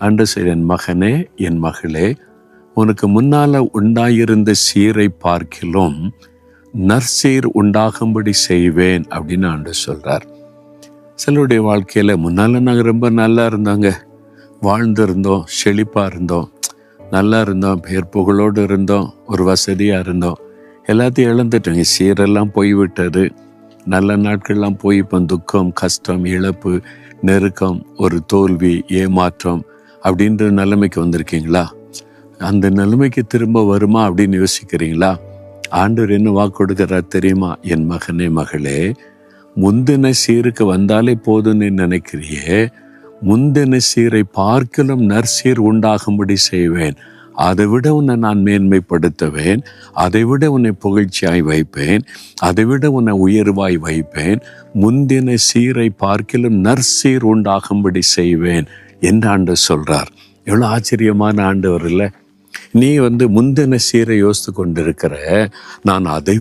ஆண்டு செய்த என் மகனே, என் மகளே, உனக்கு முன்னால உண்டாயிருந்த சீரை பார்க்கிலும் நற்சீர் உண்டாகும்படி செய்வேன் அப்படின்னு ஆண்டு சொல்றார். சிலருடைய வாழ்க்கையில முன்னால நாங்கள் ரொம்ப நல்லா இருந்தாங்க, வாழ்ந்திருந்தோம், செழிப்பா இருந்தோம், நல்லா இருந்தோம், பேர் புகழோடு இருந்தோம், ஒரு வசதியா இருந்தோம், எல்லாத்தையும் இழந்துட்டோங்க. சீரெல்லாம் போய்விட்டது. நல்ல நாட்கள்லாம் போய் இப்போ துக்கம், கஷ்டம், இழப்பு, நெருக்கம், ஒரு தோல்வி, ஏமாற்றம் அப்படின்ற நிலைமைக்கு வந்திருக்கீங்களா? அந்த நிலைமைக்கு திரும்ப வருமா அப்படின்னு யோசிக்கிறீங்களா? ஆண்டவர் என்ன வாக்கு கொடுக்கிறார் தெரியுமா? என் மகனே, மகளே, முந்தின சீருக்கு வந்தாலே போதும்னு நினைக்கிறியே, முந்தின சீரை பார்க்கிலும் நற்சீர் உண்டாகும்படி செய்வேன். அதை விட உன்னை நான் மேன்மைப்படுத்துவேன், அதை விட உன்னை புகழ்ச்சியாய் வைப்பேன், அதை விட உன்னை உயர்வாய் வைப்பேன், முந்தின சீரை பார்க்கிலும் நற்சீர் உண்டாகும்படி செய்வேன் என்று ஆண்டவர் சொல்றார். எவ்வளோ ஆச்சரியமான ஆண்டவர் இல்லை? நீ முந்தின சீரை யோசித்து கொண்டிருக்கிற, நான் அதை